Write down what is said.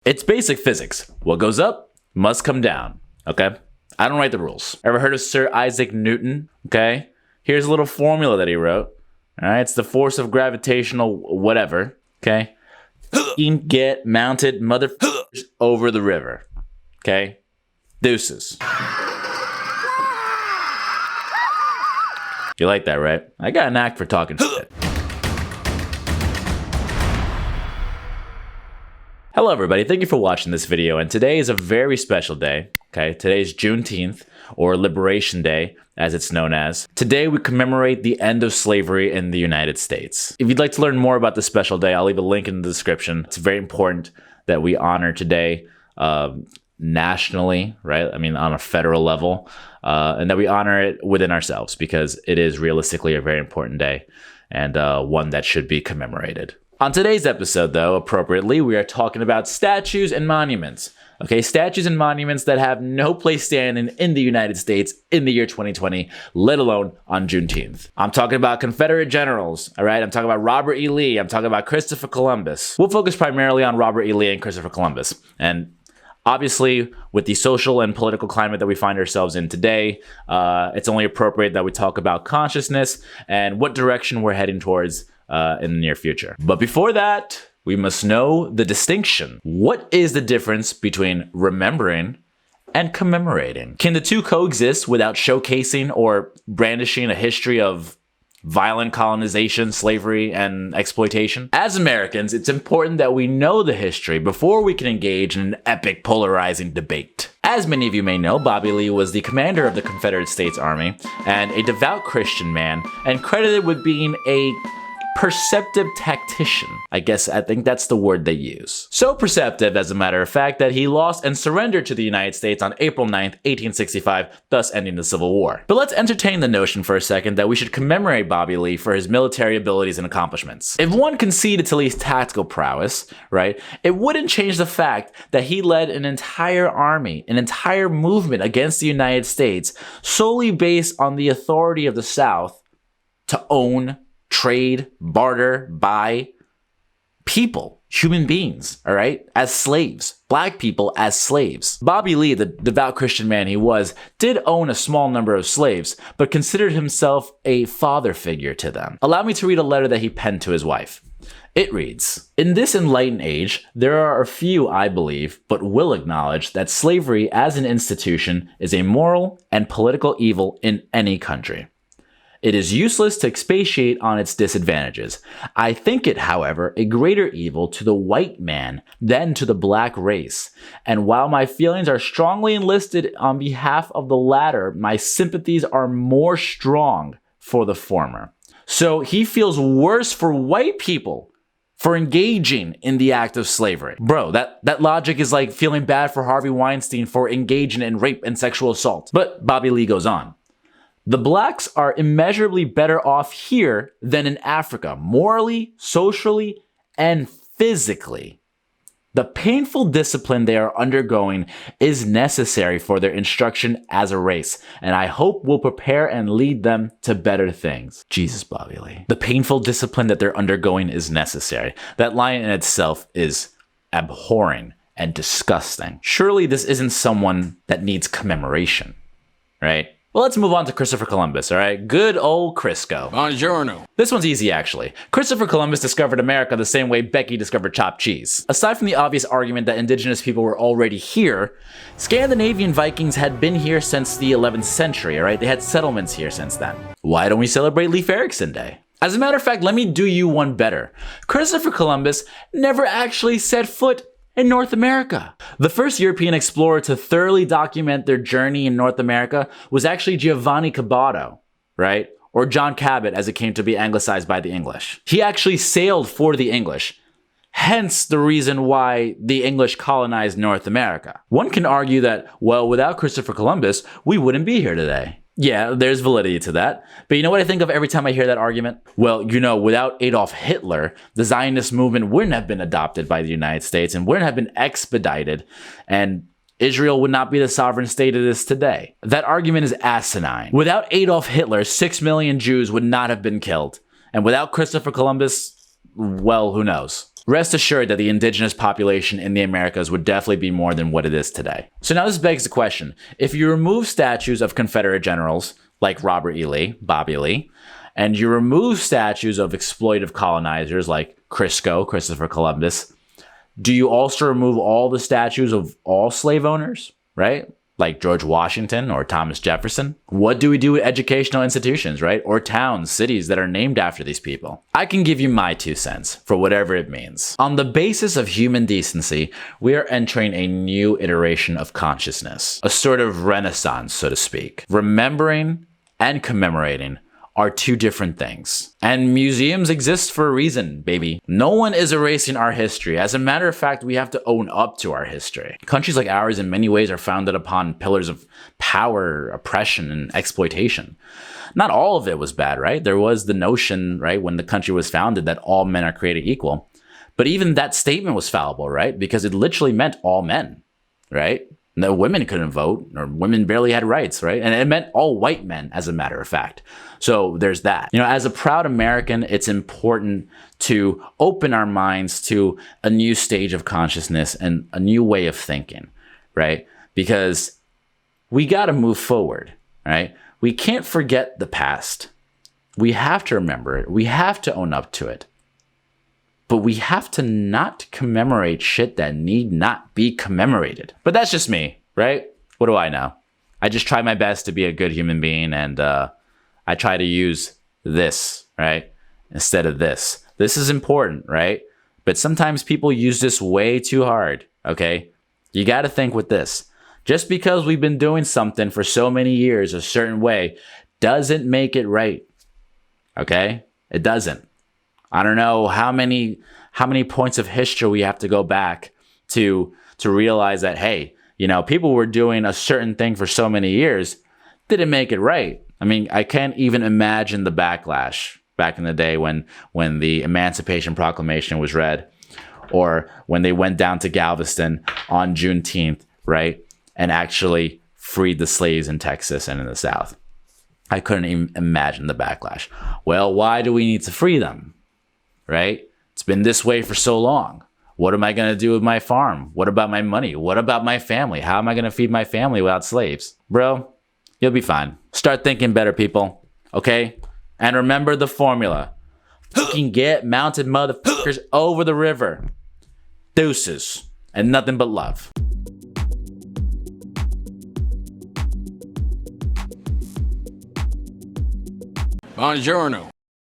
It's basic physics. What goes up must come down, okay? I don't write the rules. Ever heard of Sir Isaac Newton? Okay? Here's a little formula that he wrote. All right? It's the force of gravitational whatever, okay? Get mounted motherfuckers over the river, okay? Deuces. You like that, right? I got an act for talking shit. Hello everybody, thank you for watching this video, and today is a very special day, okay? Today's Juneteenth, or Liberation Day, as it's known as. Today we commemorate the end of slavery in the United States. If you'd like to learn more about this special day, I'll leave a link in the description. It's very important that we honor today nationally, right? I mean, on a federal level, and that we honor it within ourselves, because it is realistically a very important day, and one that should be commemorated. On today's episode, though, appropriately, we are talking about statues and monuments. Okay, statues and monuments that have no place standing in the United States in the year 2020, let alone on Juneteenth. I'm talking about Confederate generals, all right? I'm talking about Robert E. Lee. I'm talking about Christopher Columbus. We'll focus primarily on Robert E. Lee and Christopher Columbus. And obviously, with the social and political climate that we find ourselves in today, it's only appropriate that we talk about consciousness and what direction we're heading towards in the near future. But before that, we must know the distinction. What is the difference between remembering and commemorating? Can the two coexist without showcasing or brandishing a history of violent colonization, slavery, and exploitation? As Americans, it's important that we know the history before we can engage in an epic, polarizing debate. As many of you may know, Bobby Lee was the commander of the Confederate States Army and a devout Christian man, and credited with being a perceptive tactician. I think that's the word they use. So perceptive, as a matter of fact, that he lost and surrendered to the United States on April 9th, 1865, thus ending the Civil War. But let's entertain the notion for a second that we should commemorate Bobby Lee for his military abilities and accomplishments. If one conceded to Lee's tactical prowess, right, it wouldn't change the fact that he led an entire army, an entire movement against the United States, solely based on the authority of the South to own, trade, barter, buy people, human beings, all right, as slaves, black people as slaves. Bobby Lee, the devout Christian man he was, did own a small number of slaves, but considered himself a father figure to them. Allow me to read a letter that he penned to his wife. It reads, "In this enlightened age, there are a few, I believe, but will acknowledge that slavery as an institution is a moral and political evil in any country. It is useless to expatiate on its disadvantages. I think it, however, a greater evil to the white man than to the black race. And while my feelings are strongly enlisted on behalf of the latter, my sympathies are more strong for the former." So he feels worse for white people for engaging in the act of slavery. Bro, that logic is like feeling bad for Harvey Weinstein for engaging in rape and sexual assault. But Bobby Lee goes on. "The blacks are immeasurably better off here than in Africa, morally, socially, and physically. The painful discipline they are undergoing is necessary for their instruction as a race, and I hope will prepare and lead them to better things." Jesus, Bobby Lee. The painful discipline that they're undergoing is necessary. That line in itself is abhorring and disgusting. Surely this isn't someone that needs commemoration, right? Well, let's move on to Christopher Columbus, all right? Good old ChrisCo. Buongiorno. This one's easy, actually. Christopher Columbus discovered America the same way Becky discovered chopped cheese. Aside from the obvious argument that indigenous people were already here, Scandinavian Vikings had been here since the 11th century, all right? They had settlements here since then. Why don't we celebrate Leif Erikson Day? As a matter of fact, let me do you one better. Christopher Columbus never actually set foot in North America. The first European explorer to thoroughly document their journey in North America was actually Giovanni Caboto, right? Or John Cabot, as it came to be anglicized by the English. He actually sailed for the English, hence the reason why the English colonized North America. One can argue that, well, without Christopher Columbus, we wouldn't be here today. Yeah, there's validity to that. But you know what I think of every time I hear that argument? Well, without Adolf Hitler, the Zionist movement wouldn't have been adopted by the United States and wouldn't have been expedited, and Israel would not be the sovereign state it is today. That argument is asinine. Without Adolf Hitler, 6 million Jews would not have been killed. And without Christopher Columbus, well, who knows? Rest assured that the indigenous population in the Americas would definitely be more than what it is today. So now this begs the question, if you remove statues of Confederate generals like Robert E. Lee, Bobby Lee, and you remove statues of exploitive colonizers like ChrisCo, Christopher Columbus, do you also remove all the statues of all slave owners, right? Like George Washington or Thomas Jefferson? What do we do with educational institutions, right? Or towns, cities that are named after these people? I can give you my 2 cents for whatever it means. On the basis of human decency, we are entering a new iteration of consciousness, a sort of renaissance, so to speak. Remembering and commemorating are 2 different things. And museums exist for a reason, baby. No one is erasing our history. As a matter of fact, we have to own up to our history. Countries like ours in many ways are founded upon pillars of power, oppression, and exploitation. Not all of it was bad, right? There was the notion, right, when the country was founded that all men are created equal. But even that statement was fallible, right? Because it literally meant all men, right? No, women couldn't vote, or women barely had rights, right? And it meant all white men, as a matter of fact. So there's that. You know, as a proud American, it's important to open our minds to a new stage of consciousness and a new way of thinking, right? Because we got to move forward, right? We can't forget the past. We have to remember it. We have to own up to it. But we have to not commemorate shit that need not be commemorated. But that's just me, right? What do I know? I just try my best to be a good human being, and I try to use this, right? Instead of this. This is important, right? But sometimes people use this way too hard, okay? You got to think with this. Just because we've been doing something for so many years a certain way doesn't make it right, okay? It doesn't. I don't know how many points of history we have to go back to realize that, hey, you know, people were doing a certain thing for so many years, didn't make it right. I mean, I can't even imagine the backlash back in the day when the Emancipation Proclamation was read, or when they went down to Galveston on Juneteenth, right, and actually freed the slaves in Texas and in the South. I couldn't even imagine the backlash. Well, why do we need to free them? Right? It's been this way for so long. What am I going to do with my farm? What about my money? What about my family? How am I going to feed my family without slaves? Bro, you'll be fine. Start thinking better, people. Okay? And remember the formula. Fucking get mounted motherfuckers over the river. Deuces. And nothing but love. Buongiorno.